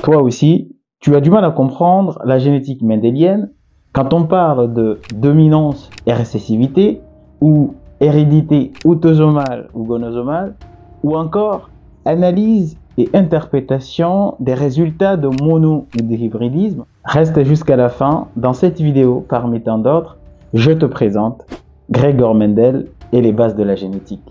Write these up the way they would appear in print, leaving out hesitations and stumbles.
Toi aussi, tu as du mal à comprendre la génétique mendélienne quand on parle de dominance et récessivité, ou hérédité autosomale ou gonosomale, ou encore analyse et interprétation des résultats de mono ou d'hybridisme. Reste jusqu'à la fin. Dans cette vidéo, parmi tant d'autres, je te présente Gregor Mendel et les bases de la génétique.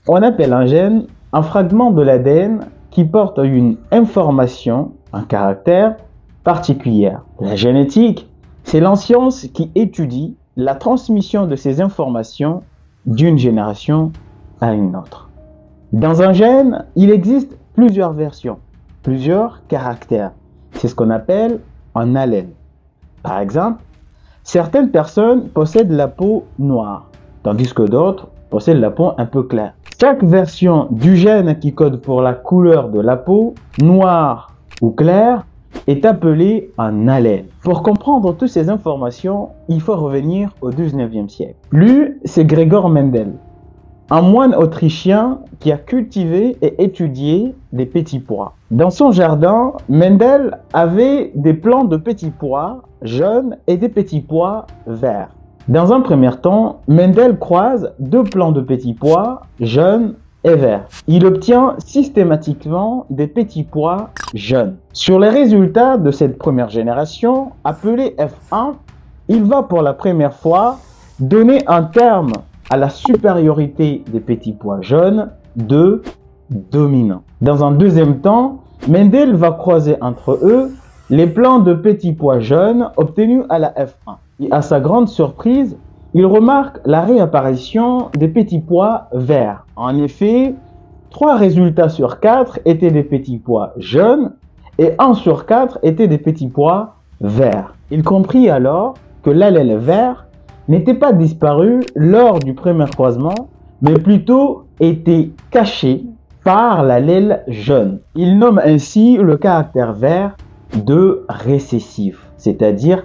On appelle un gène un fragment de l'ADN qui porte une information, un caractère particulière. La génétique, c'est la science qui étudie la transmission de ces informations d'une génération à une autre. Dans un gène, il existe plusieurs versions, plusieurs caractères. C'est ce qu'on appelle un allèle. Par exemple, certaines personnes possèdent la peau noire, tandis que d'autres possèdent la peau un peu claire. Chaque version du gène qui code pour la couleur de la peau, noire ou claire, est appelée un allèle. Pour comprendre toutes ces informations, il faut revenir au 19e siècle. Lui, c'est Gregor Mendel, un moine autrichien qui a cultivé et étudié des petits pois. Dans son jardin, Mendel avait des plants de petits pois jaunes et des petits pois verts. Dans un premier temps, Mendel croise deux plants de petits pois jaunes et verts. Il obtient systématiquement des petits pois jaunes. Sur les résultats de cette première génération, appelée F1, il va pour la première fois donner un terme à la supériorité des petits pois jaunes de dominant. Dans un deuxième temps, Mendel va croiser entre eux les plants de petits pois jaunes obtenus à la F1. Et à sa grande surprise, il remarque la réapparition des petits pois verts. En effet, 3 résultats sur 4 étaient des petits pois jaunes et 1 sur 4 étaient des petits pois verts. Il comprit alors que l'allèle vert n'était pas disparu lors du premier croisement, mais plutôt était caché par l'allèle jaune. Il nomme ainsi le caractère vert de récessif, c'est-à-dire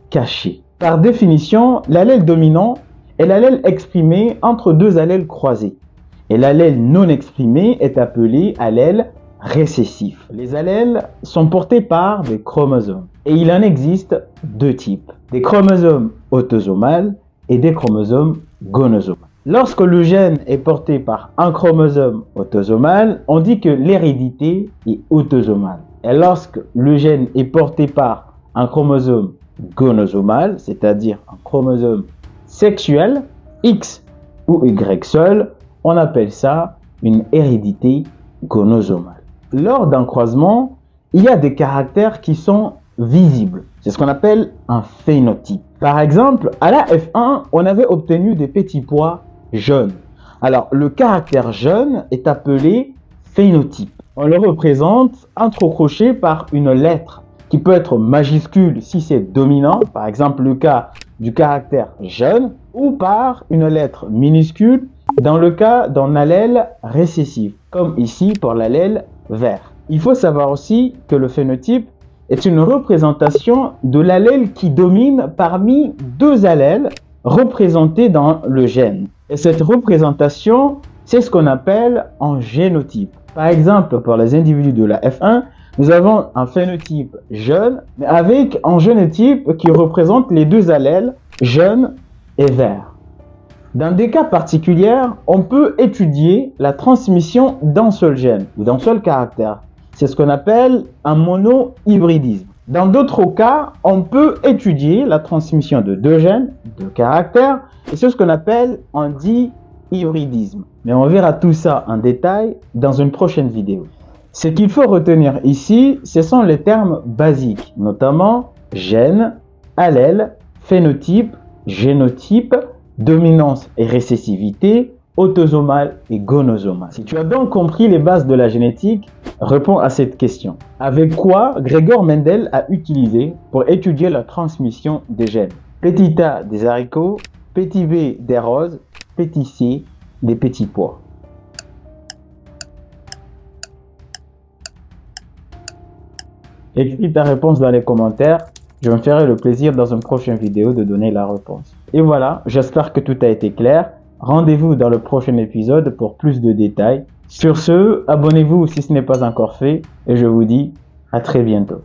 caché. Par définition, l'allèle dominant est l'allèle exprimé entre deux allèles croisés. Et l'allèle non exprimé est appelé allèle récessif. Les allèles sont portés par des chromosomes. Et il en existe deux types, des chromosomes autosomales et des chromosomes gonosomales. Lorsque le gène est porté par un chromosome autosomal, on dit que l'hérédité est autosomale. Et lorsque le gène est porté par un chromosome gonosomal, c'est-à-dire un chromosome sexuel, X ou Y seul, on appelle ça une hérédité gonosomale. Lors d'un croisement, il y a des caractères qui sont visibles. C'est ce qu'on appelle un phénotype. Par exemple, à la F1, on avait obtenu des petits pois jaunes. Alors, le caractère jaune est appelé phénotype. On le représente entrecroché par une lettre qui peut être majuscule si c'est dominant, par exemple le cas du caractère jaune, ou par une lettre minuscule dans le cas d'un allèle récessif, comme ici pour l'allèle vert. Il faut savoir aussi que le phénotype est une représentation de l'allèle qui domine parmi deux allèles représentés dans le gène. Et cette représentation, c'est ce qu'on appelle un génotype. Par exemple, pour les individus de la F1, nous avons un phénotype jaune, mais avec un génotype qui représente les deux allèles jaune et vert. Dans des cas particuliers, on peut étudier la transmission d'un seul gène ou d'un seul caractère. C'est ce qu'on appelle un monohybridisme. Dans d'autres cas, on peut étudier la transmission de deux gènes, deux caractères, et c'est ce qu'on appelle un dihybridisme. Mais on verra tout ça en détail dans une prochaine vidéo. Ce qu'il faut retenir ici, ce sont les termes basiques, notamment gène, allèle, phénotype, génotype, dominance et récessivité, autosomale et gonosomale. Si tu as donc compris les bases de la génétique, réponds à cette question. Avec quoi Gregor Mendel a utilisé pour étudier la transmission des gènes? Petit a des haricots, petit b des roses, petit c des petits pois. Écris ta réponse dans les commentaires. Je me ferai le plaisir dans une prochaine vidéo de donner la réponse. Et voilà, j'espère que tout a été clair. Rendez-vous dans le prochain épisode pour plus de détails. Sur ce, abonnez-vous si ce n'est pas encore fait et je vous dis à très bientôt.